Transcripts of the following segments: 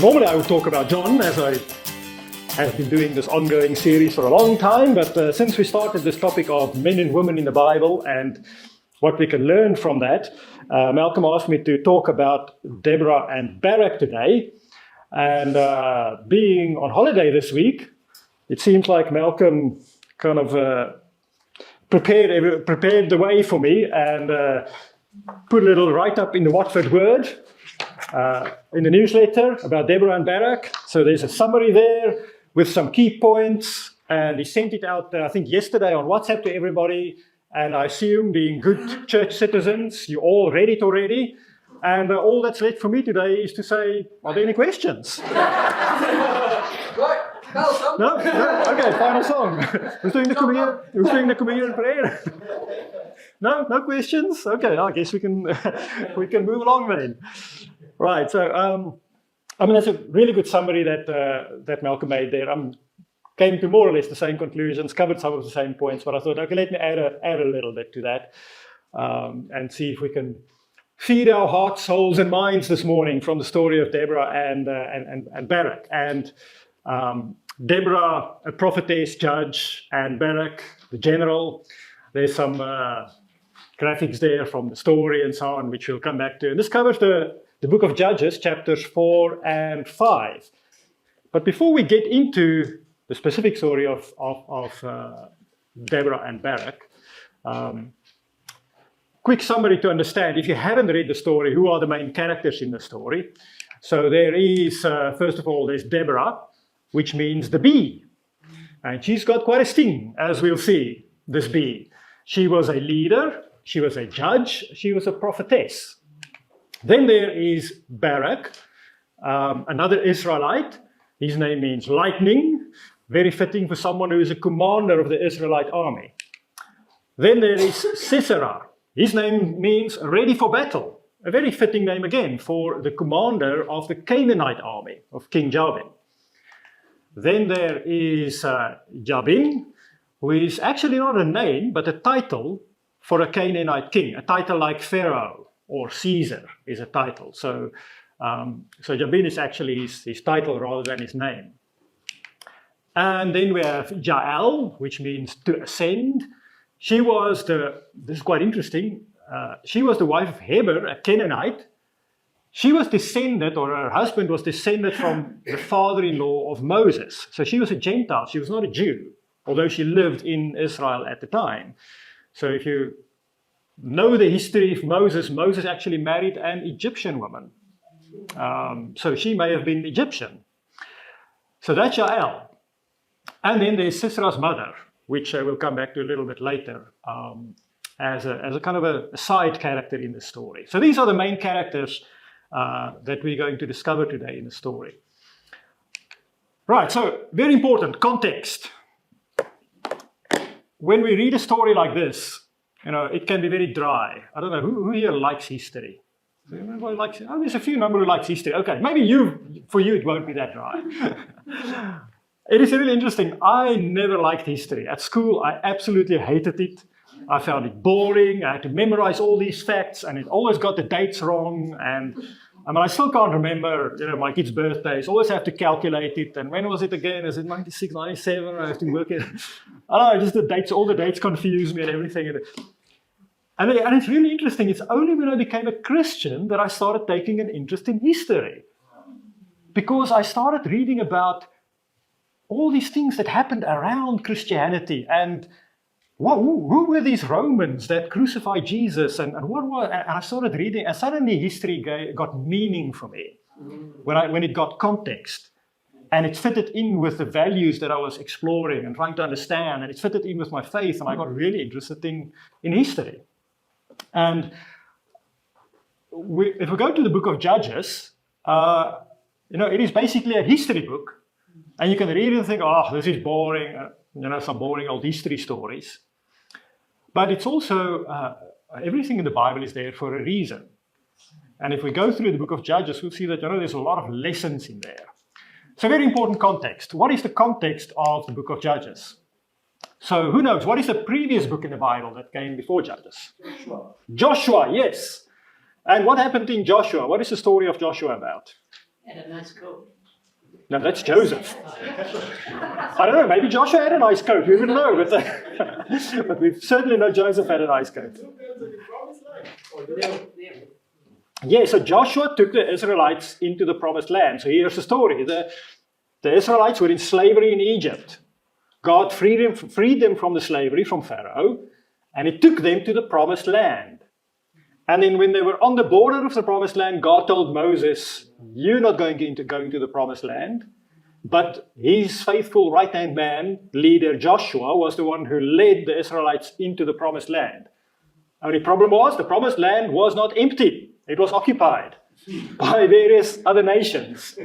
Normally I would talk about John, as I have been doing this ongoing series for a long time, but since we started this topic of men and women in the Bible and what we can learn from that, Malcolm asked me to talk about Deborah and Barak today. And being on holiday this week, it seems like Malcolm kind of prepared the way for me and put a little write-up in the Watford Word in the newsletter about Deborah and Barak. So there's a summary there with some key points, and he sent it out, I think, yesterday on WhatsApp to everybody. And I assume, being good church citizens, you all read it already. And all that's left for me today is to say, are there any questions? Right, final song. No? Okay, final song. Who's doing the communion prayer? No questions? Okay, I guess we can move along then. Right, so that's a really good summary that Malcolm made there. Came to more or less the same conclusions, covered some of the same points, but I thought, okay, let me add a little bit to that and see if we can feed our hearts, souls, and minds this morning from the story of Deborah and Barak. And Deborah, a prophetess, judge, and Barak, the general. There's some graphics there from the story and so on, which we'll come back to. And this covers the book of Judges, chapters 4 and 5. But before we get into the specific story of Deborah and Barak, quick summary to understand, if you haven't read the story, who are the main characters in the story? So there is, first of all, there's Deborah, which means the bee. And she's got quite a sting, as we'll see, this bee. She was a leader, she was a judge, she was a prophetess. Then there is Barak, another Israelite. His name means lightning, very fitting for someone who is a commander of the Israelite army. Then there is Sisera. His name means ready for battle, a very fitting name again for the commander of the Canaanite army of King Jabin. Then there is Jabin, who is actually not a name, but a title for a Canaanite king, a title like Pharaoh or Caesar is a title. So Jabin is actually his title rather than his name. And then we have Jael, which means to ascend. She was this is quite interesting, she was the wife of Heber, a Canaanite. She was descended, or her husband was descended from the father-in-law of Moses. So she was a Gentile, she was not a Jew, although she lived in Israel at the time. So if you know the history of Moses actually married an Egyptian woman. So she may have been Egyptian. So that's Jael. And then there's Sisera's mother, which I will come back to a little bit later, as a kind of a side character in the story. So these are the main characters that we're going to discover today in the story. Right, so very important, context. When we read a story like this, it can be very dry. I don't know, who here likes history? Everybody likes, there's a few number who likes history. Okay, maybe for you it won't be that dry. It is really interesting. I never liked history. At school, I absolutely hated it. I found it boring. I had to memorize all these facts, and it always got the dates wrong. And I still can't remember, my kids' birthdays. Always have to calculate it. And when was it again? Is it 96, 97? I have to work it. I don't know, just the dates. All the dates confuse me and everything. And it's really interesting. It's only when I became a Christian that I started taking an interest in history, because I started reading about all these things that happened around Christianity, and who were these Romans that crucified Jesus, and I started reading, and suddenly history got meaning for me when it got context, and it fitted in with the values that I was exploring and trying to understand, and it fitted in with my faith, and I got really interested in history. And if we go to the book of Judges, it is basically a history book. And you can read it and think, this is boring, some boring old history stories. But it's also, everything in the Bible is there for a reason. And if we go through the book of Judges, we'll see that there's a lot of lessons in there. So very important context. What is the context of the book of Judges? So who knows, what is the previous book in the Bible that came before Judges? Joshua. Joshua, yes. And what happened in Joshua? What is the story of Joshua about? And a nice coat. No, that's Joseph. I don't know, maybe Joshua had a nice coat, we wouldn't know, but we certainly know Joseph had a nice coat. Yeah, so Joshua took the Israelites into the promised land. So here's the story. The Israelites were in slavery in Egypt. God freed them from the slavery from Pharaoh, and he took them to the promised land. And then when they were on the border of the promised land, God told Moses, you're not going to the promised land. But his faithful right-hand man, leader Joshua, was the one who led the Israelites into the promised land. Only problem was, the promised land was not empty. It was occupied by various other nations.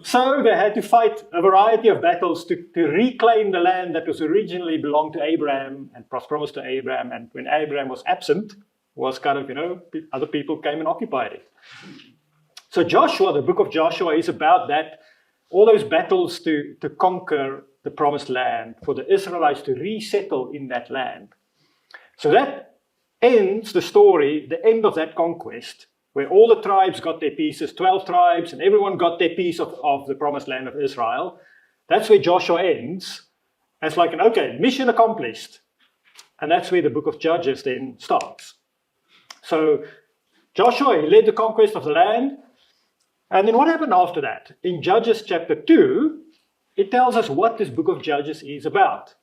So they had to fight a variety of battles to reclaim the land that was originally belonged to Abraham and was promised to Abraham. And when Abraham was absent, was kind of, other people came and occupied it. So Joshua, the book of Joshua, is about that, all those battles to conquer the promised land, for the Israelites to resettle in that land. So that ends the story, the end of that conquest, where all the tribes got their pieces, 12 tribes, and everyone got their piece of the promised land of Israel. That's where Joshua ends. It's like, okay, mission accomplished. And that's where the book of Judges then starts. So Joshua, he led the conquest of the land. And then what happened after that? In Judges chapter 2, it tells us what this book of Judges is about.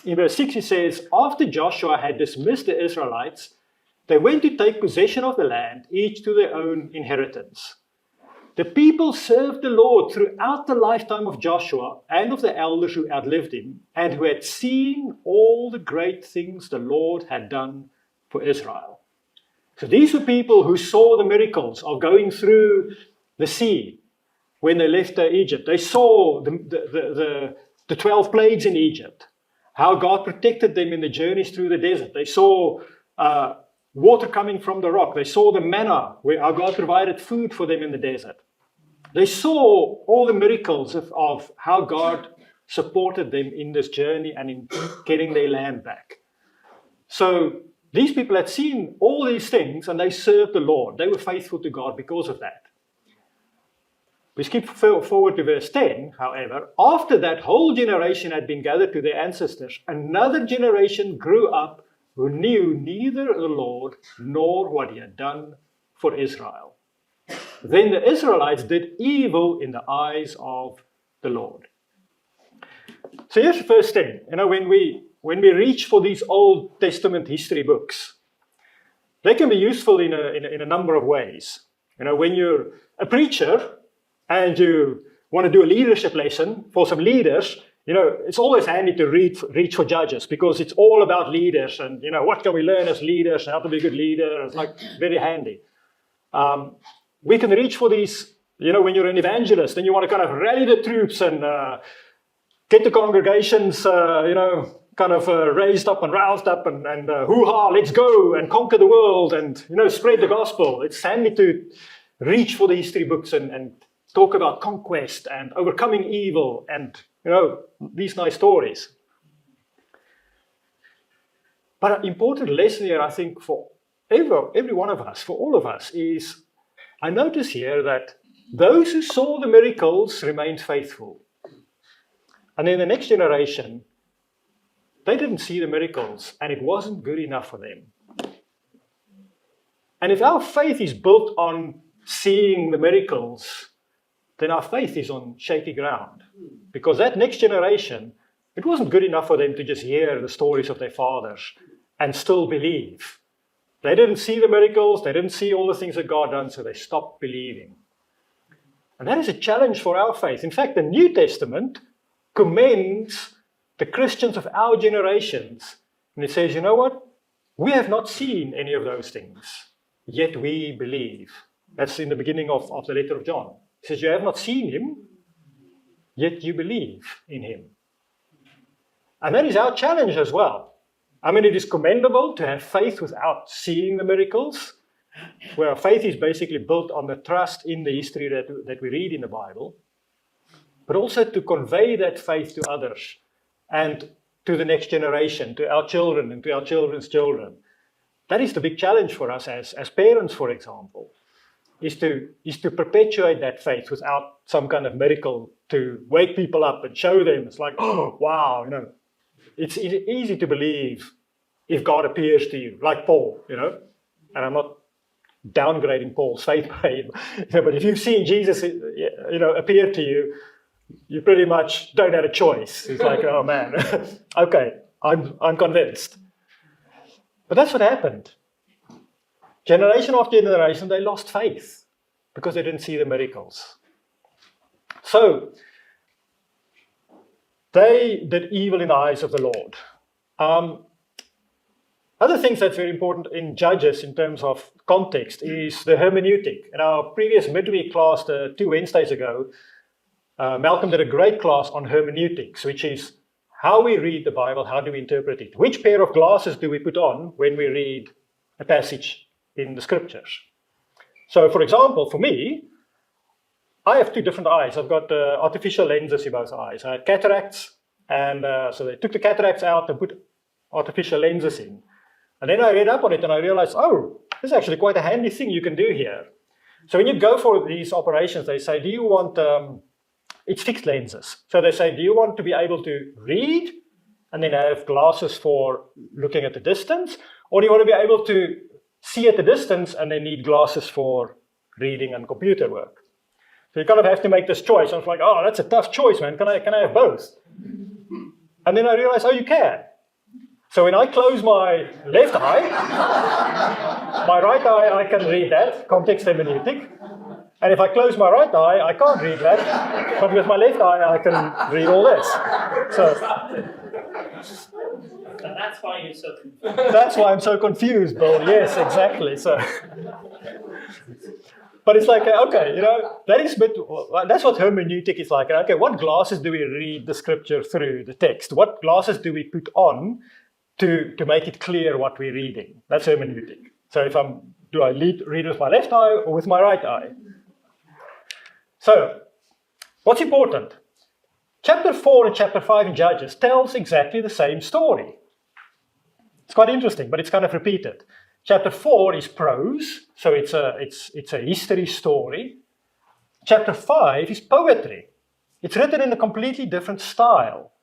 In verse 6 it says, after Joshua had dismissed the Israelites, they went to take possession of the land, each to their own inheritance. The people served the Lord throughout the lifetime of Joshua and of the elders who outlived him, and who had seen all the great things the Lord had done for Israel. So these were people who saw the miracles of going through the sea when they left Egypt. They saw the 12 plagues in Egypt, how God protected them in the journeys through the desert. They saw water coming from the rock. They saw the manna, where our God provided food for them in the desert. They saw all the miracles of how God supported them in this journey and in getting their land back. So these people had seen all these things and they served the Lord. They were faithful to God because of that. We skip forward to verse 10, however. After that whole generation had been gathered to their ancestors, another generation grew up who knew neither the Lord nor what he had done for Israel. Then the Israelites did evil in the eyes of the Lord. So here's the first thing. When we reach for these Old Testament history books, they can be useful in a number of ways. When you're a preacher and you want to do a leadership lesson for some leaders, it's always handy to reach for Judges, because it's all about leaders and, what can we learn as leaders, how to be a good leader. It's like very handy. We can reach for these, when you're an evangelist and you want to kind of rally the troops and get the congregations, raised up and roused up and hoo-ha, let's go and conquer the world and, spread the gospel. It's handy to reach for the history books and talk about conquest and overcoming evil and, these nice stories. But an important lesson here, I think, for every one of us, for all of us, is I notice here that those who saw the miracles remained faithful. And then the next generation, they didn't see the miracles, and it wasn't good enough for them. And if our faith is built on seeing the miracles, then our faith is on shaky ground. Because that next generation, it wasn't good enough for them to just hear the stories of their fathers and still believe. They didn't see the miracles, they didn't see all the things that God done, so they stopped believing. And that is a challenge for our faith. In fact, the New Testament commends the Christians of our generations. And it says, you know what? We have not seen any of those things, yet we believe. That's in the beginning of the letter of John. It says, you have not seen him, yet you believe in him. And that is our challenge as well. It is commendable to have faith without seeing the miracles, where our faith is basically built on the trust in the history that we read in the Bible, but also to convey that faith to others and to the next generation, to our children and to our children's children. That is the big challenge for us as parents, for example. is to perpetuate that faith without some kind of miracle to wake people up and show them. It's like, oh, wow, it's easy to believe if God appears to you, like Paul, and I'm not downgrading Paul's faith by him, but if you've seen Jesus, appear to you, you pretty much don't have a choice. It's like, oh man, okay, I'm convinced. But that's what happened. Generation after generation, they lost faith because they didn't see the miracles. So, they did evil in the eyes of the Lord. Other things that's very important in Judges in terms of context is the hermeneutic. In our previous midweek class, 2 Wednesdays ago, Malcolm did a great class on hermeneutics, which is how we read the Bible, how do we interpret it? Which pair of glasses do we put on when we read a passage in the scriptures? So, for example, for me, I have 2 different eyes. I've got artificial lenses in both eyes. I had cataracts, and so they took the cataracts out and put artificial lenses in. And then I read up on it and I realized, oh, this is actually quite a handy thing you can do here. So when you go for these operations, they say, do you want, it's fixed lenses. So they say, do you want to be able to read and then have glasses for looking at the distance? Or do you want to be able to see at the distance and then need glasses for reading and computer work? So you kind of have to make this choice. I was like, oh, that's a tough choice, man. Can I have both? And then I realized, oh, you can. So when I close my left eye, my right eye, I can read that, context hermeneutic. And if I close my right eye, I can't read that. But with my left eye, I can read all this. And that's why you're so confused. That's why I'm so confused, Bill. Yes, exactly. So, but it's like, okay, that's what hermeneutic is like. Okay, what glasses do we read the scripture through, the text? What glasses do we put on to make it clear what we're reading? That's hermeneutic. So do I read with my left eye or with my right eye? So, what's important? Chapter 4 and chapter 5 in Judges tells exactly the same story. It's quite interesting, but it's kind of repeated. Chapter 4 is prose, so it's a history story. Chapter 5 is poetry. It's written in a completely different style.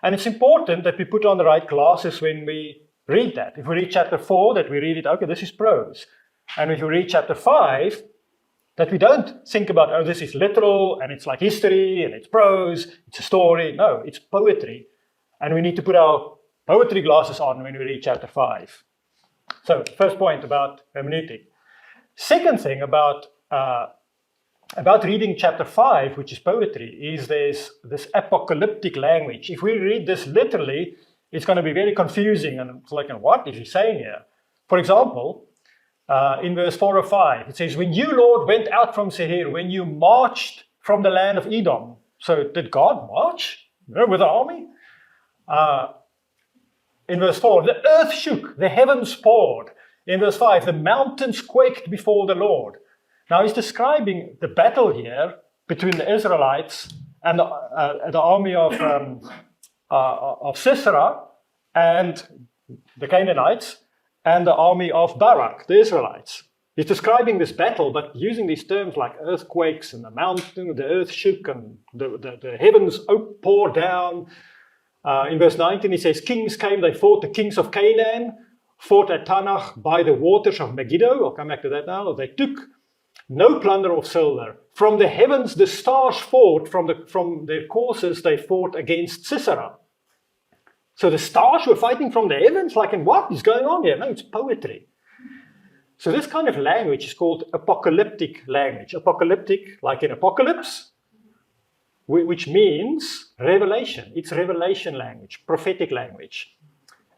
And it's important that we put on the right glasses when we read that. If we read chapter 4, that we read it, okay, this is prose. And if we read chapter 5, that we don't think about, oh, this is literal, and it's like history, and it's prose, it's a story. No, it's poetry. And we need to put our poetry glasses on when we read chapter 5. So, first point about hermeneutic. Second thing about reading chapter 5, which is poetry, is there's this apocalyptic language. If we read this literally, it's going to be very confusing, and it's like, what is he saying here? For example, in verse 4 or 5, it says, when you, Lord, went out from Seir, when you marched from the land of Edom. So did God march with the army? In verse 4, the earth shook, the heavens poured. In verse 5, the mountains quaked before the Lord. Now he's describing the battle here between the Israelites and the army of Sisera and the Canaanites and the army of Barak, the Israelites. He's describing this battle, but using these terms like earthquakes and the mountain, the earth shook and the heavens poured down. In verse 19 he says, kings came, they fought, the kings of Canaan fought at Tanach by the waters of Megiddo. I'll come back to that now. They took no plunder of silver. From the heavens the stars fought, from their courses they fought against Sisera. So the stars were fighting from the heavens? Like, and what is going on here? No, it's poetry. So this kind of language is called apocalyptic language. Apocalyptic, like in apocalypse, which means revelation. It's revelation language, prophetic language.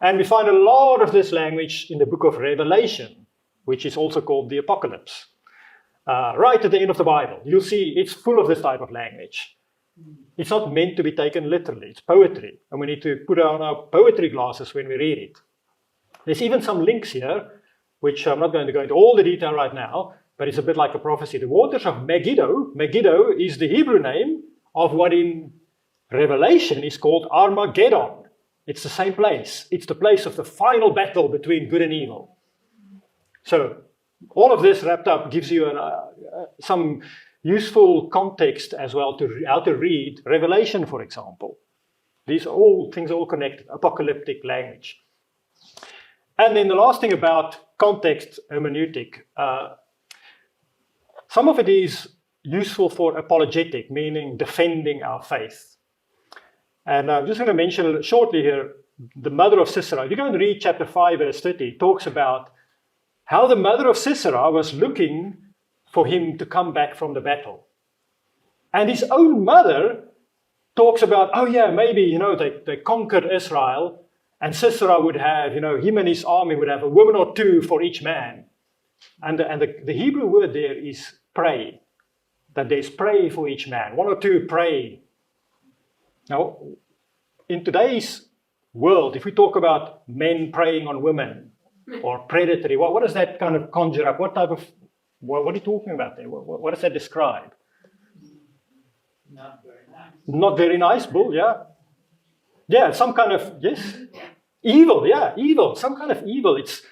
And we find a lot of this language in the book of Revelation, which is also called the Apocalypse. Right at the end of the Bible, you'll see it's full of this type of language. It's not meant to be taken literally. It's poetry. And we need to put on our poetry glasses when we read it. There's even some links here, which I'm not going to go into all the detail right now, but it's a bit like a prophecy. The waters of Megiddo. Megiddo is the Hebrew name of what in Revelation is called Armageddon. It's the same place. It's the place of the final battle between good and evil. So all of this wrapped up gives you some useful context as well to how to read Revelation, for example. These are all things all connected, apocalyptic language. And then the last thing about context hermeneutic, some of it is useful for apologetic, meaning defending our faith. And I'm just going to mention shortly here, the mother of Sisera. If you go and read chapter 5, verse 30, it talks about how the mother of Sisera was looking for him to come back from the battle. And his own mother talks about, oh yeah, maybe, they conquered Israel, and Sisera would have, him and his army would have a woman or two for each man. And the Hebrew word there is pray, that there's pray for each man, one or two pray. Now, in today's world, if we talk about men preying on women or predatory, what does that kind of conjure up? What are you talking about there? What does that describe? Not very nice. Not very nice, Bull, yeah. Yeah, some kind of, yes. Evil, yeah, evil, some kind of evil. It's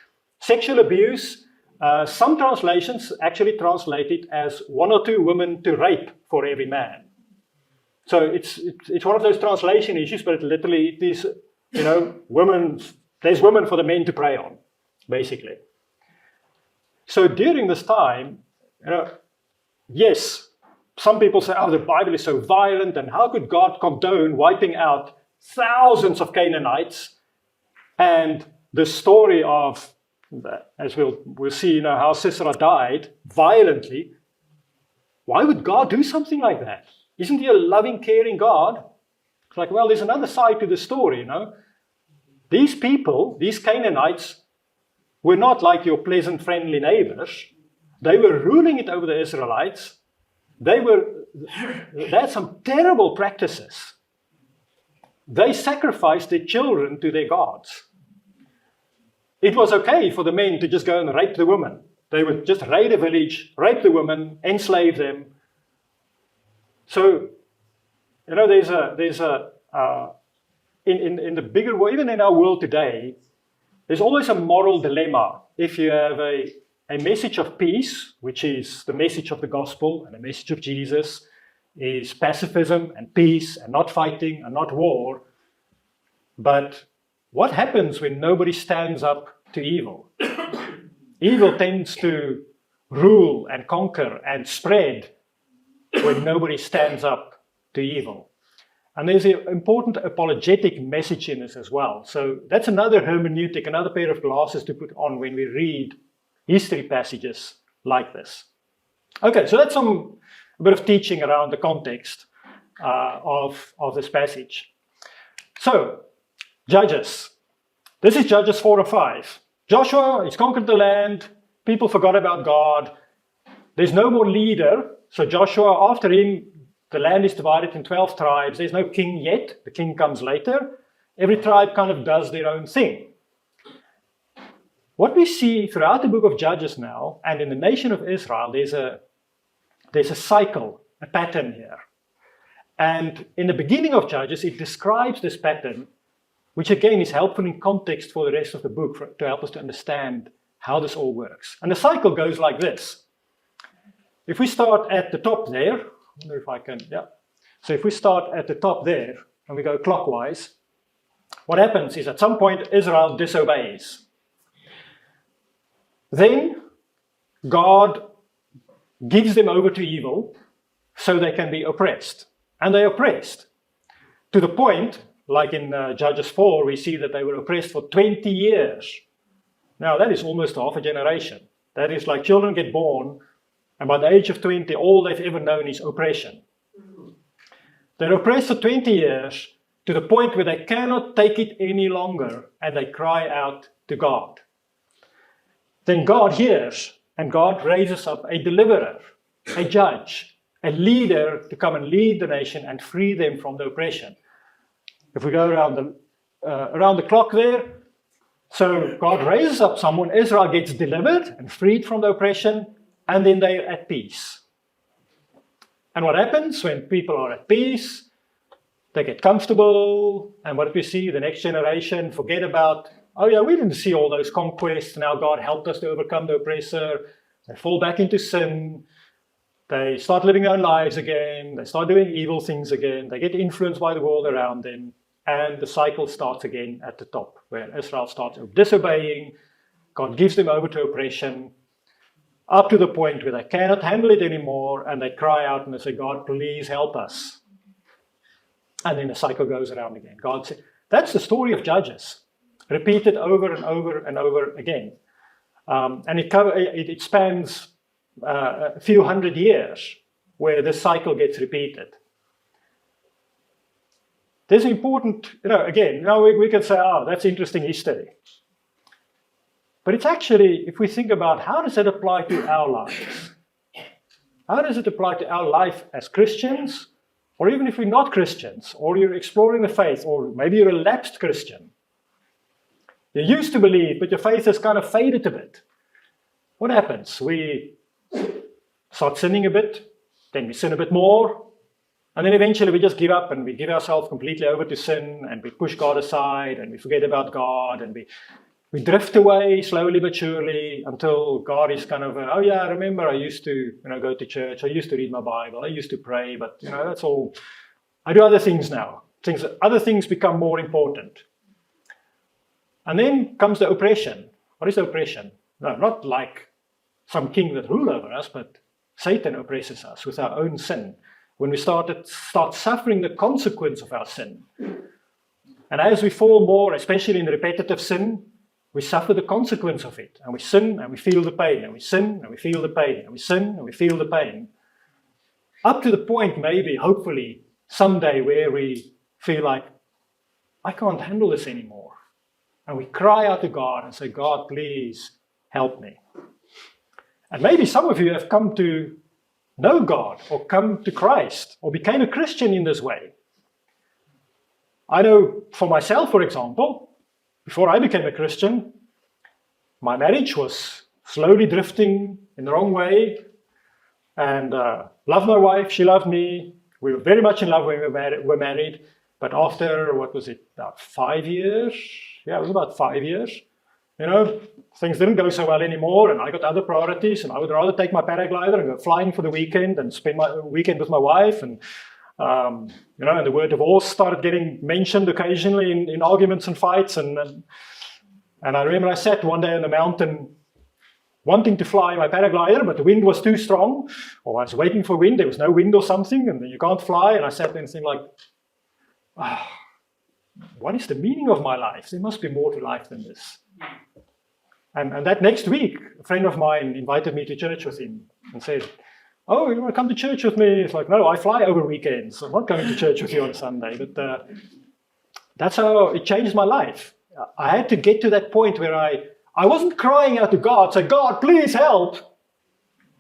sexual abuse. Some translations actually translate it as one or two women to rape for every man. So it's one of those translation issues, but it is, women, there's women for the men to prey on, basically. So during this time, yes, some people say, oh, the Bible is so violent, and how could God condone wiping out thousands of Canaanites? And the story of, as we'll see, how Sisera died violently. Why would God do something like that? Isn't he a loving, caring God? It's like, well, there's another side to the story, These people, these Canaanites, were not like your pleasant, friendly neighbors. They were ruling it over the Israelites. They had some terrible practices. They sacrificed their children to their gods. It was okay for the men to just go and rape the women. They would just raid a village, rape the women, enslave them. So, there's in the bigger world, even in our world today, there's always a moral dilemma. If you have a message of peace, which is the message of the gospel and the message of Jesus, is pacifism and peace and not fighting and not war. But what happens when nobody stands up to evil? Evil tends to rule and conquer and spread when nobody stands up to evil. And there's an important apologetic message in this as well. So that's another hermeneutic, another pair of glasses to put on when we read history passages like this. Okay, so that's a bit of teaching around the context of this passage. So, Judges. This is Judges 4 or 5. Joshua, he's conquered the land. People forgot about God. There's no more leader. So Joshua, after him, the land is divided in 12 tribes. There's no king yet. The king comes later. Every tribe kind of does their own thing. What we see throughout the book of Judges now, and in the nation of Israel, there's a cycle, a pattern here. And in the beginning of Judges, it describes this pattern, which again is helpful in context for the rest of the book to help us to understand how this all works. And the cycle goes like this. If we start at the top there, I wonder if I can, yeah. So if we start at the top there and we go clockwise, what happens is at some point Israel disobeys. Then God gives them over to evil so they can be oppressed. And they are oppressed to the point, like in Judges 4, we see that they were oppressed for 20 years. Now that is almost half a generation. That is like children get born, and by the age of 20, all they've ever known is oppression. They're oppressed for 20 years to the point where they cannot take it any longer, and they cry out to God. Then God hears, and God raises up a deliverer, a judge, a leader to come and lead the nation and free them from the oppression. If we go around the clock there, so God raises up someone, Israel gets delivered and freed from the oppression, and then they're at peace. And what happens when people are at peace? They get comfortable, and what do we see? The next generation forget about, oh yeah, we didn't see all those conquests, now God helped us to overcome the oppressor. They fall back into sin. They start living their own lives again. They start doing evil things again. They get influenced by the world around them. And the cycle starts again at the top, where Israel starts disobeying. God gives them over to oppression, up to the point where they cannot handle it anymore, and they cry out and they say, God, please help us. And then the cycle goes around again. God said, that's the story of Judges, repeated over and over and over again. And it spans a few hundred years where this cycle gets repeated. There's important, again, now we can say, oh, that's interesting history. But it's actually, if we think about how does it apply to our lives? How does it apply to our life as Christians? Or even if we're not Christians, or you're exploring the faith, or maybe you're a lapsed Christian. You used to believe, but your faith has kind of faded a bit. What happens? We start sinning a bit, then we sin a bit more, and then eventually we just give up and we give ourselves completely over to sin, and we push God aside, and we forget about God, and we drift away slowly but surely until God is kind of, oh yeah, I remember I used to go to church, I used to read my Bible, I used to pray, but that's all. I do other things now. Other things become more important. And then comes the oppression. What is the oppression? No, not like some king that rule over us, but Satan oppresses us with our own sin. When we start suffering the consequence of our sin. And as we fall more, especially in repetitive sin, we suffer the consequence of it. And we sin and we feel the pain. And we sin and we feel the pain. And we sin and we feel the pain. Up to the point, maybe, hopefully, someday where we feel like, I can't handle this anymore. And we cry out to God and say, God, please help me. And maybe some of you have come to know God or come to Christ or became a Christian in this way. I know for myself, for example, before I became a Christian, my marriage was slowly drifting in the wrong way. And loved my wife, she loved me. We were very much in love when we were married. But after, about 5 years? Yeah, it was about 5 years. Things didn't go so well anymore, and I got other priorities, and I would rather take my paraglider and go flying for the weekend and spend my weekend with my wife. And and the word divorce started getting mentioned occasionally in arguments and fights. And I remember I sat one day on the mountain wanting to fly my paraglider, but the wind was too strong, or I was waiting for wind, there was no wind or something, and then you can't fly. And I sat there and think like, what is the meaning of my life? There must be more to life than this. And that next week, a friend of mine invited me to church with him and said, oh, you want to come to church with me? It's like, no, I fly over weekends. I'm not going to church with you on Sunday. But that's how it changed my life. I had to get to that point where I wasn't crying out to God, say, God, please help.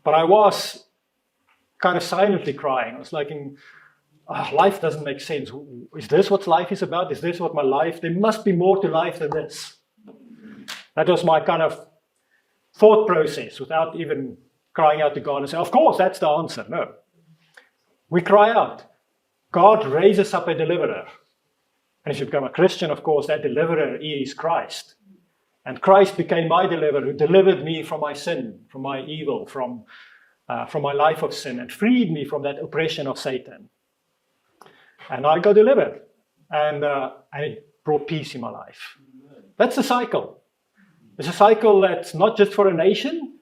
But I was kind of silently crying. I was like, life doesn't make sense. Is this what life is about? Is this what my life? There must be more to life than this. That was my kind of thought process without even crying out to God and say, of course, that's the answer. No. We cry out. God raises up a deliverer. And if you become a Christian, of course, that deliverer is Christ. And Christ became my deliverer, who delivered me from my sin, from my evil, from my life of sin, and freed me from that oppression of Satan. And I got delivered. And it brought peace in my life. That's the cycle. It's a cycle that's not just for a nation,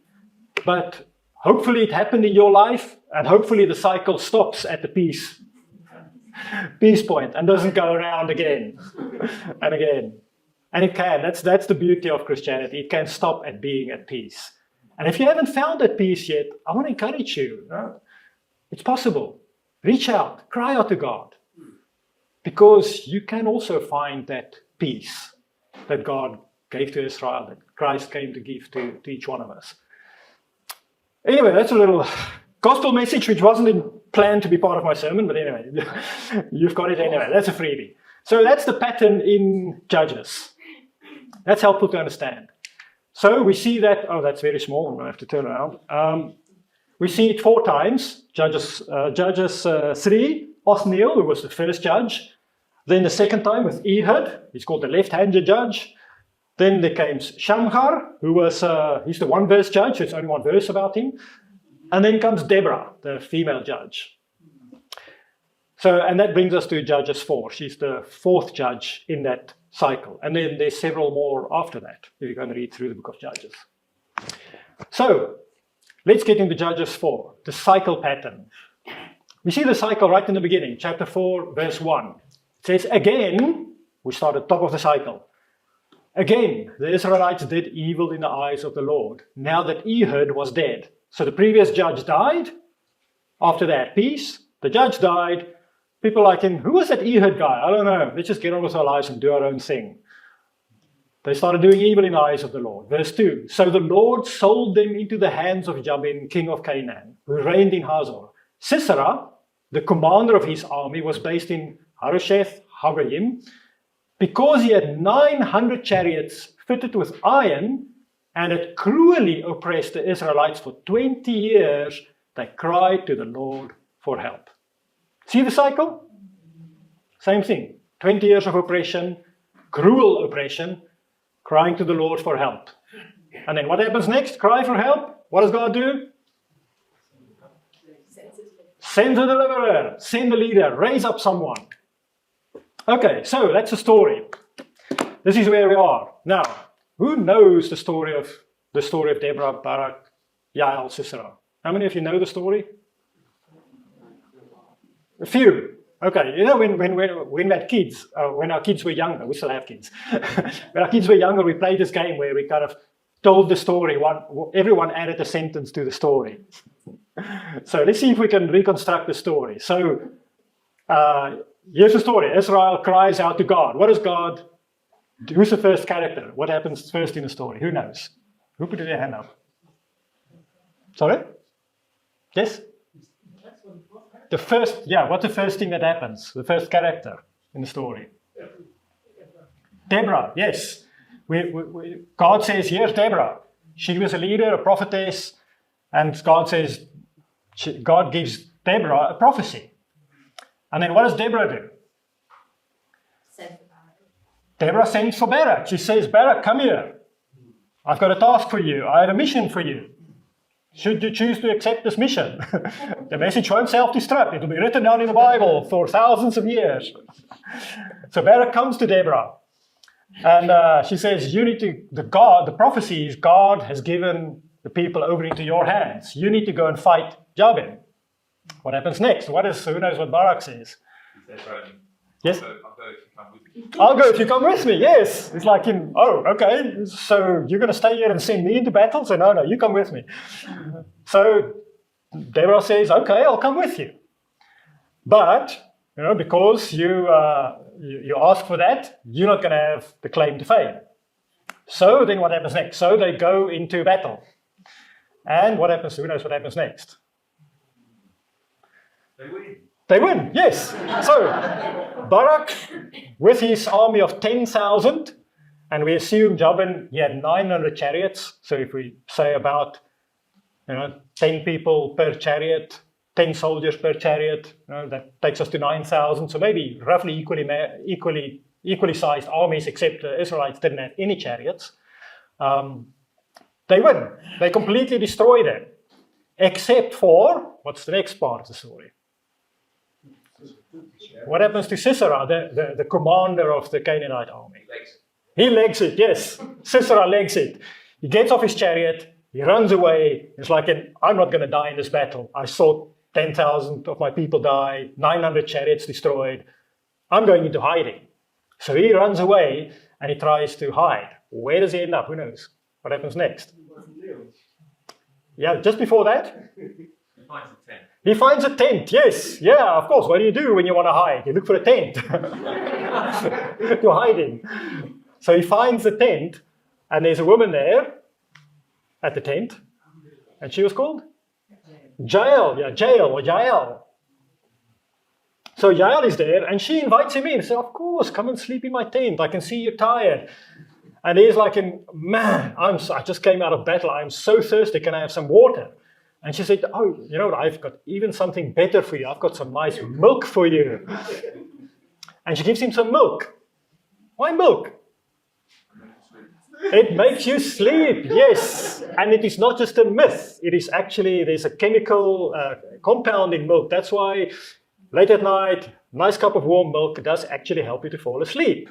but hopefully it happened in your life, and hopefully the cycle stops at the peace point and doesn't go around again and again. And it can. That's the beauty of Christianity. It can stop at being at peace. And if you haven't found that peace yet, I want to encourage you. It's possible. Reach out. Cry out to God. Because you can also find that peace that God gave to Israel, that Christ came to give to each one of us. Anyway, that's a little gospel message which wasn't planned to be part of my sermon, but anyway, you've got it anyway. That's a freebie. So that's the pattern in Judges. That's helpful to understand. So we see that, that's very small, I'm going to have to turn around. We see it 4 times. Judges 3, Othniel, who was the first judge. Then the second time with Ehud, he's called the left-handed judge. Then there came Shamgar, who was, he's the one-verse judge, there's only one verse about him. And then comes Deborah, the female judge. So, and that brings us to Judges 4. She's the fourth judge in that cycle. And then there's several more after that, if you're going to read through the book of Judges. So, let's get into Judges 4, the cycle pattern. We see the cycle right in the beginning, chapter 4, verse 1. It says, again, we start at the top of the cycle. Again, the Israelites did evil in the eyes of the Lord, now that Ehud was dead. So the previous judge died. After that, peace. The judge died. People like him, who was that Ehud guy? I don't know. Let's just get on with our lives and do our own thing. They started doing evil in the eyes of the Lord. Verse 2. So the Lord sold them into the hands of Jabin, king of Canaan, who reigned in Hazor. Sisera, the commander of his army, was based in Harosheth Hagoyim, because he had 900 chariots fitted with iron and had cruelly oppressed the Israelites for 20 years. They cried to the Lord for help. See the cycle? Same thing. 20 years of oppression, cruel oppression, crying to the Lord for help. And then what happens next? Cry for help. What does God do? Send a deliverer, send a leader, raise up someone. Okay, so that's the story. This is where we are. Now, who knows the story of Deborah, Barak, Yael, Sisera? How many of you know the story? A few. Okay, you know when we had kids, when our kids were younger, we still have kids. When our kids were younger, we played this game where we kind of told the story. Everyone added a sentence to the story. So let's see if we can reconstruct the story. So here's the story. Israel cries out to God. What does God do? Who's the first character? What happens first in the story? Who knows? Who put their hand up? Sorry? Yes? The first, what's the first thing that happens? The first character in the story? Deborah, yes. God says, here's Deborah. She was a leader, a prophetess, and God says, God gives Deborah a prophecy. And then what does Deborah do? Deborah sends for Barak. She says, Barak, come here. I've got a task for you. I have a mission for you. Should you choose to accept this mission? The message won't self-destruct. It will be written down in the Bible for thousands of years. So Barak comes to Deborah. And she says, you need to, the prophecy is God has given the people over into your hands. You need to go and fight Jabin. What happens next? Who knows what Barak says? Yes? I'll go if you come with me, yes. It's like, okay, so you're going to stay here and send me into battle? So no, you come with me. So Deborah says, okay, I'll come with you. But, because you ask for that, you're not going to have the claim to fame. So then what happens next? So they go into battle. And what happens? Who knows what happens next? They win, yes. So Barak, with his army of 10,000, and we assume Jabin, he had 900 chariots. So if we say about 10 people per chariot, 10 soldiers per chariot, that takes us to 9,000. So maybe roughly equally sized armies, except the Israelites didn't have any chariots. They win. They completely destroy them. Except for, what's the next part of the story? What happens to Sisera, the commander of the Canaanite army? He legs it, yes. Sisera legs it. He gets off his chariot, he runs away. It's like, I'm not going to die in this battle. I saw 10,000 of my people die, 900 chariots destroyed. I'm going into hiding. So he runs away and he tries to hide. Where does he end up? Who knows? What happens next? Yeah, just before that? He finds a tent, yes. Yeah, of course. What do you do when you want to hide? You look for a tent to hide in. So he finds the tent, and there's a woman there at the tent, and she was called? Jael. Yeah, Jael. So Jael is there, and she invites him in. Says, of course, come and sleep in my tent. I can see you're tired. And he's like, man, I just came out of battle. I'm so thirsty. Can I have some water? And she said, I've got even something better for you. I've got some nice milk for you. And she gives him some milk. Why milk? It makes you sleep, yes. And it is not just a myth. It is actually, there's a chemical compound in milk. That's why late at night, nice cup of warm milk does actually help you to fall asleep.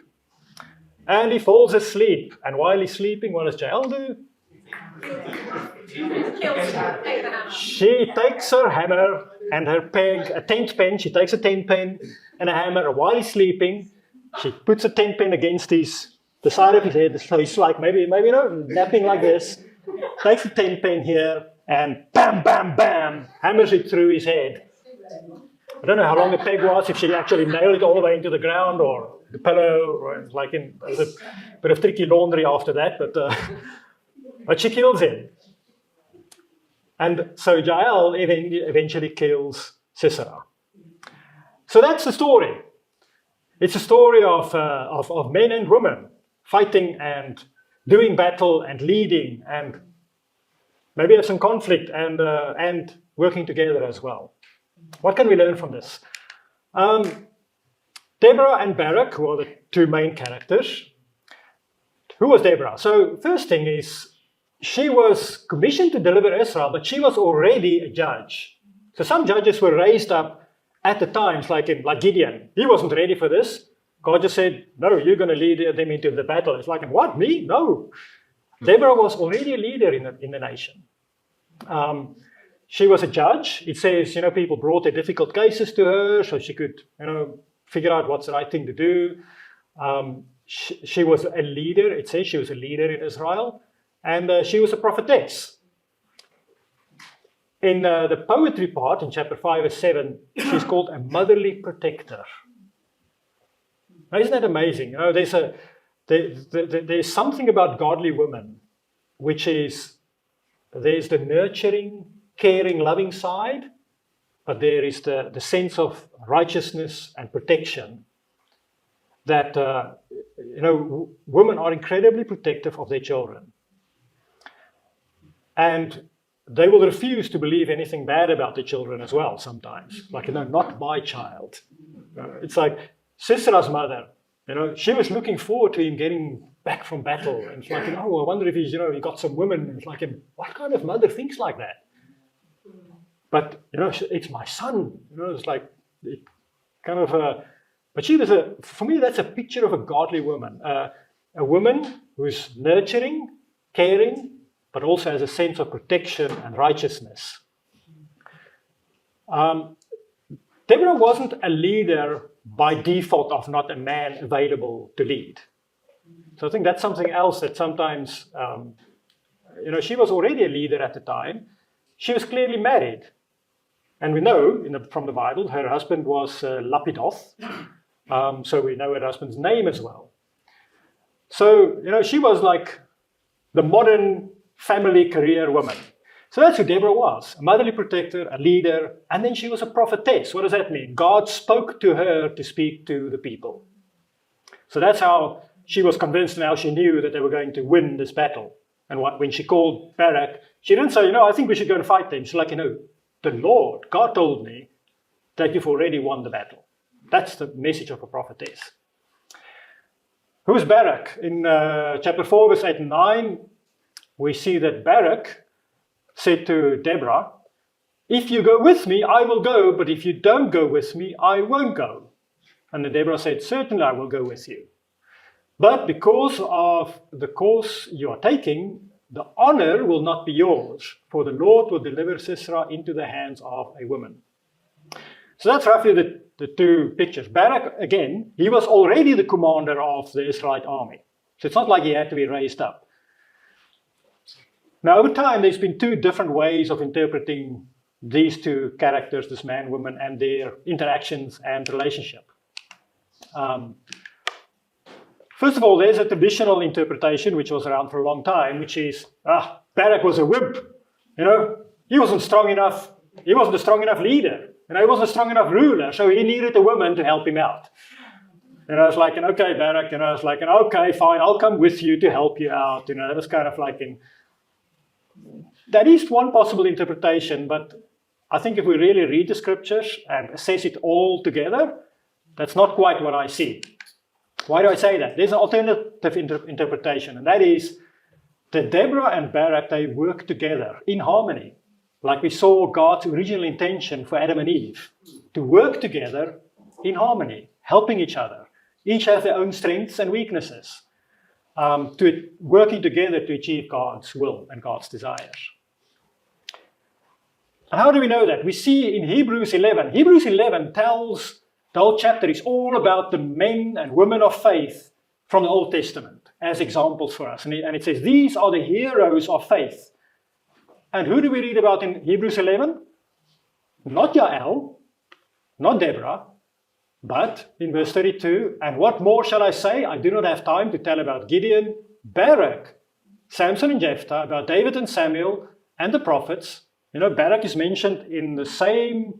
And he falls asleep. And while he's sleeping, what does Jael do? She takes her hammer and her peg, a tent pen. She takes a tent pen and a hammer. And while he's sleeping, she puts a tent pen against the side of his head. So he's like maybe napping like this. Takes the tent pen here and bam, bam, bam, hammers it through his head. I don't know how long the peg was, if she actually nailed it all the way into the ground or the pillow, or like there was a bit of tricky laundry after that, but she kills him. And so Jael eventually kills Sisera. So that's the story. It's a story of men and women fighting and doing battle and leading and maybe have some conflict and working together as well. What can we learn from this? Deborah and Barak, who are the two main characters. Who was Deborah? So first thing is, she was commissioned to deliver Israel, but she was already a judge. So some judges were raised up at the times, like Gideon. He wasn't ready for this. God just said, no, you're going to lead them into the battle. It's like, what, me? No. Deborah was already a leader in the nation. She was a judge. It says, people brought their difficult cases to her so she could, figure out what's the right thing to do. She was a leader. It says she was a leader in Israel. And she was a prophetess. In the poetry part, in chapter 5 verse 7, she's called a motherly protector. Now, isn't that amazing? There's something about godly women, which is, there's the nurturing, caring, loving side, but there is the sense of righteousness and protection that, women are incredibly protective of their children. And they will refuse to believe anything bad about their children as well sometimes. Like, not my child. It's like Sisera's mother, she was looking forward to him getting back from battle. And it's like, I wonder if he's, he got some women. It's like, what kind of mother thinks like that? But, it's my son. It's like, but she was for me, that's a picture of a godly woman. A woman who's nurturing, caring, but also has a sense of protection and righteousness. Deborah wasn't a leader by default of not a man available to lead. So I think that's something else that sometimes, she was already a leader at the time. She was clearly married. And we know from the Bible, her husband was Lapidoth. So we know her husband's name as well. So, she was like the modern family career woman. So that's who Deborah was, a motherly protector, a leader, and then she was a prophetess. What does that mean? God spoke to her to speak to the people. So that's how she was convinced and how she knew that they were going to win this battle. And when she called Barak, she didn't say, I think we should go and fight them. She's like, the Lord, God told me that you've already won the battle. That's the message of a prophetess. Who is Barak? In chapter 4, verse 8 and 9, we see that Barak said to Deborah, if you go with me, I will go, but if you don't go with me, I won't go. And then Deborah said, certainly I will go with you. But because of the course you are taking, the honor will not be yours, for the Lord will deliver Sisera into the hands of a woman. So that's roughly the two pictures. Barak, again, he was already the commander of the Israelite army. So it's not like he had to be raised up. Now, over time, there's been two different ways of interpreting these two characters, this man, woman, and their interactions and relationship. First of all, there's a traditional interpretation, which was around for a long time, which is, Barak was a wimp. He wasn't strong enough. He wasn't a strong enough leader. He wasn't a strong enough ruler, so he needed a woman to help him out. It's like, okay, Barak, it's like, okay, fine, I'll come with you to help you out. It was kind of like, that is one possible interpretation, but I think if we really read the scriptures and assess it all together, that's not quite what I see. Why do I say that? There's an alternative interpretation, and that is that Deborah and Barak, they work together in harmony, like we saw God's original intention for Adam and Eve, to work together in harmony, helping each other. Each has their own strengths and weaknesses, working together to achieve God's will and God's desires. And how do we know that? We see in Hebrews 11. Hebrews 11 tells, the whole chapter is all about the men and women of faith from the Old Testament as examples for us. And it says, these are the heroes of faith. And who do we read about in Hebrews 11? Not Jael, not Deborah, but in verse 32, and what more shall I say? I do not have time to tell about Gideon, Barak, Samson and Jephthah, about David and Samuel and the prophets. You know, Barak is mentioned in the same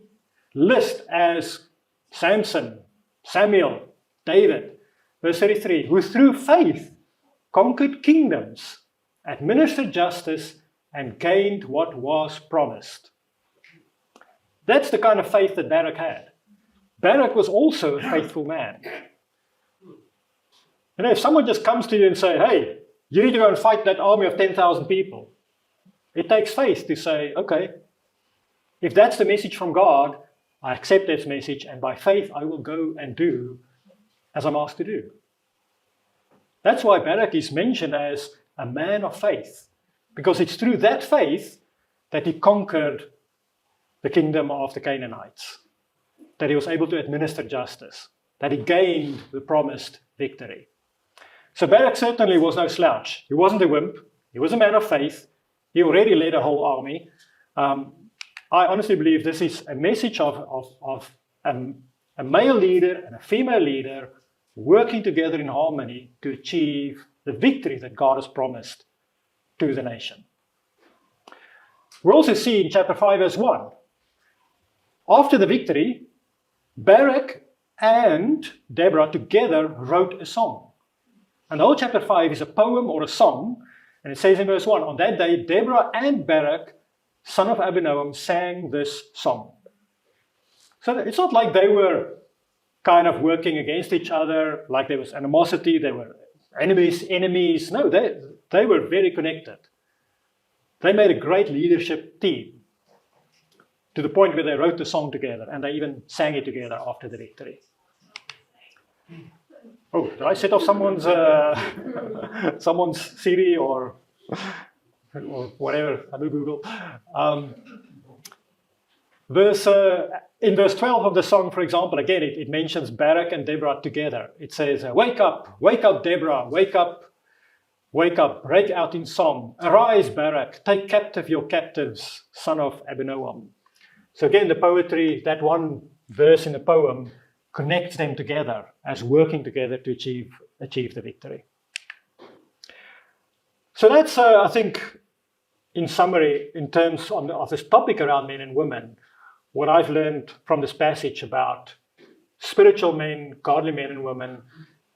list as Samson, Samuel, David. Verse 33, who through faith conquered kingdoms, administered justice, and gained what was promised. That's the kind of faith that Barak had. Barak was also a faithful man. You know, if someone just comes to you and say, hey, you need to go and fight that army of 10,000 people, it takes faith to say, okay, if that's the message from God, I accept that message, and by faith I will go and do as I'm asked to do. That's why Barak is mentioned as a man of faith, because it's through that faith that he conquered the kingdom of the Canaanites, that he was able to administer justice, that he gained the promised victory. So Barak certainly was no slouch. He wasn't a wimp. He was a man of faith. He already led a whole army. I honestly believe this is a message of a male leader and a female leader working together in harmony to achieve the victory that God has promised to the nation. We also see in chapter 5 verse 1, after the victory, Barak and Deborah together wrote a song. And the whole chapter 5 is a poem or a song. And it says in verse 1, on that day, Deborah and Barak, son of Abinoam, sang this song. So it's not like they were kind of working against each other, like there was animosity, they were enemies. No, they were very connected. They made a great leadership team to the point where they wrote the song together and they even sang it together after the victory. Oh, did I set off someone's Siri or whatever? I do Google. In verse 12 of the song, for example, again, it mentions Barak and Deborah together. It says, wake up, Deborah, wake up, break out in song. Arise, Barak, take captive your captives, son of Abinoam. So again, the poetry, that one verse in the poem, connects them together as working together to achieve the victory. So that's, I think, in summary, in terms of this topic around men and women, what I've learned from this passage about spiritual men, godly men and women.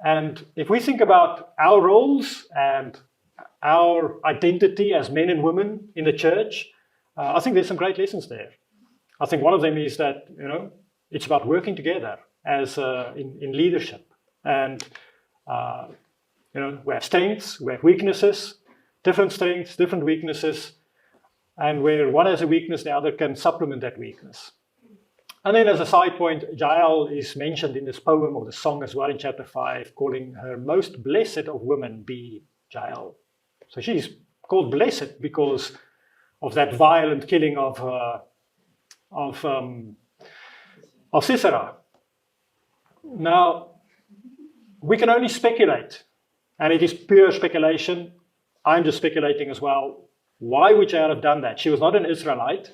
And if we think about our roles and our identity as men and women in the church, I think there's some great lessons there. I think one of them is that, it's about working together as in leadership. And, we have strengths, we have weaknesses, different strengths, different weaknesses. And where one has a weakness, the other can supplement that weakness. And then as a side point, Jael is mentioned in this poem or the song as well in chapter 5, calling her most blessed of women be Jael. So she's called blessed because of that violent killing of Sisera. Now, we can only speculate, and it is pure speculation. I'm just speculating as well. Why would Jael have done that? She was not an Israelite.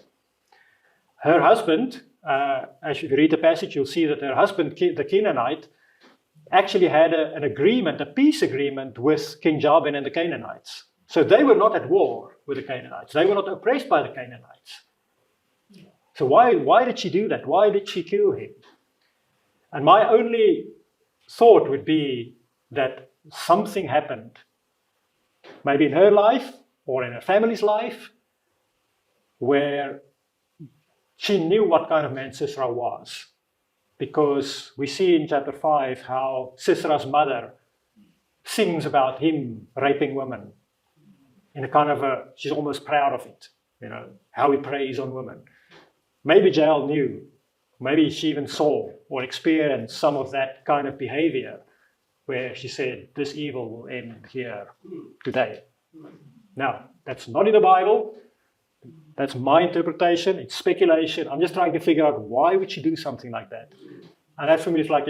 Her husband, as you read the passage, you'll see that her husband, the Canaanite, actually had an agreement, a peace agreement with King Jabin and the Canaanites. So they were not at war with the Canaanites. They were not oppressed by the Canaanites. So why did she do that? Why did she kill him? And my only thought would be that something happened, maybe in her life or in her family's life, where she knew what kind of man Sisera was. because we see in chapter 5 how Sisera's mother sings about him raping women in a kind of she's almost proud of it, how he preys on women. Maybe Jael knew, maybe she even saw or experienced some of that kind of behavior where she said, this evil will end here today. Now, that's not in the Bible. That's my interpretation. It's speculation. I'm just trying to figure out why would she do something like that. And that for me is like,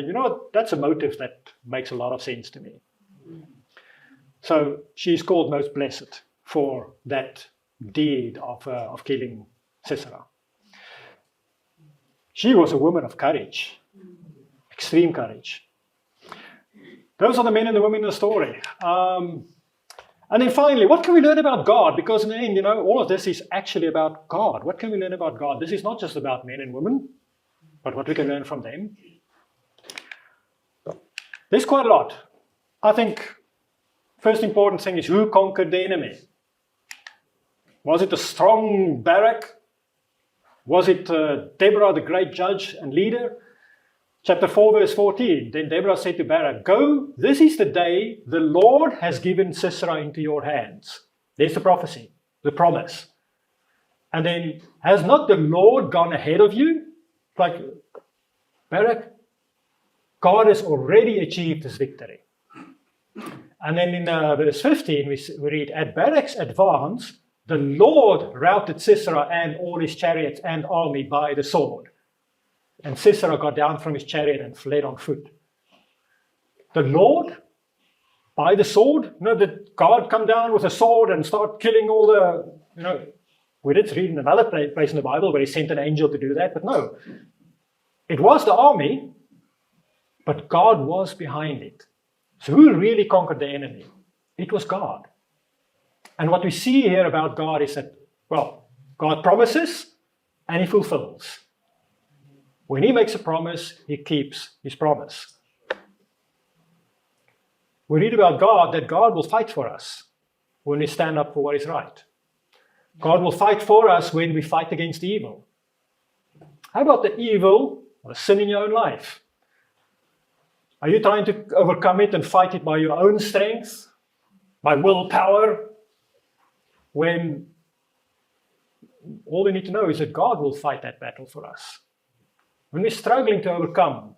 that's a motive that makes a lot of sense to me. So she's called most blessed for that deed of killing Sisera. She was a woman of courage, extreme courage. Those are the men and the women in the story. And then finally, what can we learn about God? Because in the end, all of this is actually about God. What can we learn about God? This is not just about men and women, but what we can learn from them. There's quite a lot. I think first important thing is who conquered the enemy? Was it a strong Barak? Was it Deborah, the great judge and leader? Chapter 4, verse 14. Then Deborah said to Barak, go, this is the day the Lord has given Sisera into your hands. There's the prophecy, the promise. And then, has not the Lord gone ahead of you? Like, Barak, God has already achieved this victory. And then in verse 15, we read, at Barak's advance, the Lord routed Sisera and all his chariots and army by the sword. And Sisera got down from his chariot and fled on foot. The Lord, by the sword? Did God come down with a sword and start killing all the, we did read in another place in the Bible where he sent an angel to do that, but no. It was the army, but God was behind it. So who really conquered the enemy? It was God. And what we see here about God is that, God promises and he fulfills. When he makes a promise, he keeps his promise. We read about God that God will fight for us when we stand up for what is right. God will fight for us when we fight against evil. How about the evil or the sin in your own life? Are you trying to overcome it and fight it by your own strength, by willpower? When all we need to know is that God will fight that battle for us. When we're struggling to overcome,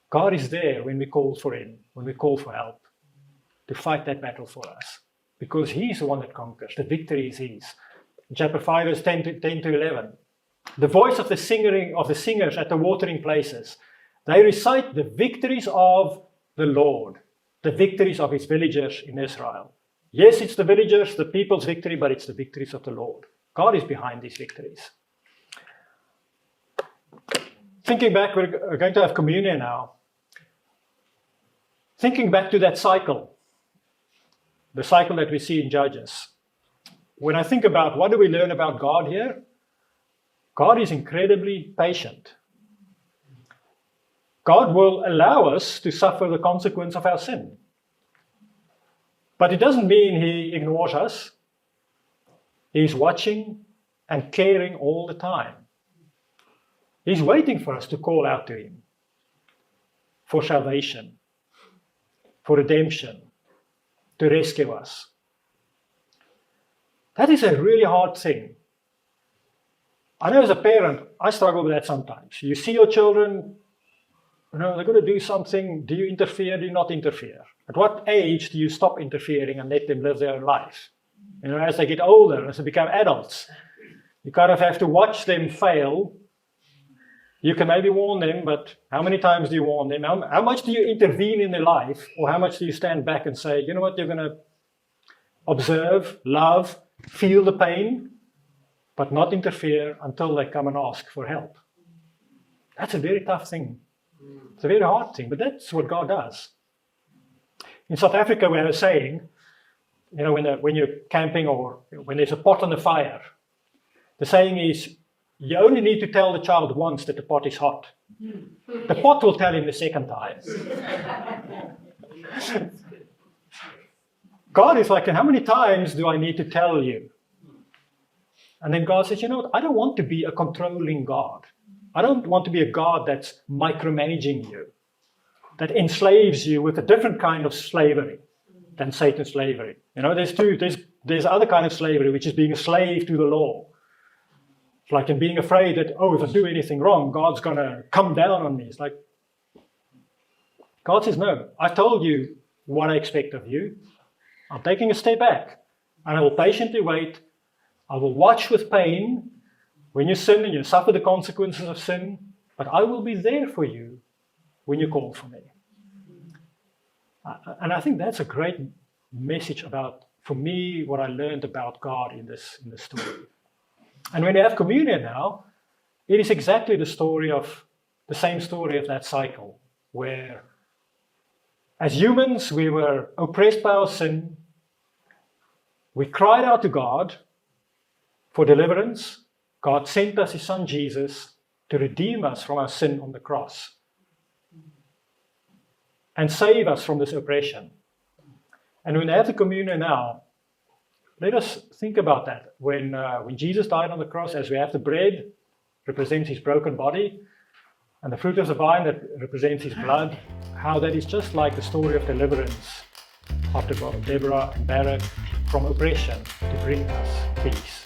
God is there when we call for him, when we call for help, to fight that battle for us. Because he's the one that conquers. The victory is his. In chapter 5, verse 10 to 11. The voice of the singers at the watering places. They recite the victories of the Lord, the victories of his villagers in Israel. Yes, it's the villagers, the people's victory, but it's the victories of the Lord. God is behind these victories. Thinking back, we're going to have communion now. Thinking back to that cycle, the cycle that we see in Judges. When I think about what do we learn about God here, God is incredibly patient. God will allow us to suffer the consequence of our sin. But it doesn't mean he ignores us. He's watching and caring all the time. He's waiting for us to call out to him for salvation, for redemption, to rescue us. That is a really hard thing. I know as a parent, I struggle with that sometimes. You see your children, they're going to do something. Do you interfere? Do you not interfere? At what age do you stop interfering and let them live their own life? As they get older, as they become adults, you kind of have to watch them fail. You can maybe warn them, but how many times do you warn them? How much do you intervene in their life? Or how much do you stand back and say, you know what, you're going to observe, love, feel the pain, but not interfere until they come and ask for help? That's a very tough thing. It's a very hard thing, but that's what God does. In South Africa, we have a saying, when you're camping or when there's a pot on the fire, the saying is, you only need to tell the child once that the pot is hot. The pot will tell him the second time. God is like, how many times do I need to tell you? And then God says, you know what? I don't want to be a controlling God. I don't want to be a God that's micromanaging you, that enslaves you with a different kind of slavery than Satan's slavery. You know, there's other kind of slavery, which is being a slave to the law. It's like in being afraid that, oh, if I do anything wrong, God's going to come down on me. It's like, God says, no, I've told you what I expect of you. I'm taking a step back, and I will patiently wait. I will watch with pain when you sin and you suffer the consequences of sin, but I will be there for you when you call for me. And I think that's a great message about, for me, what I learned about God in this story. And when we have communion now, it is exactly the same story of that cycle, where as humans, we were oppressed by our sin. We cried out to God for deliverance. God sent us his son Jesus to redeem us from our sin on the cross and save us from this oppression. And when we have the communion now, let us think about that. When Jesus died on the cross, as we have the bread, represents his broken body, and the fruit of the vine that represents his blood, how that is just like the story of deliverance after Deborah and Barak from oppression to bring us peace.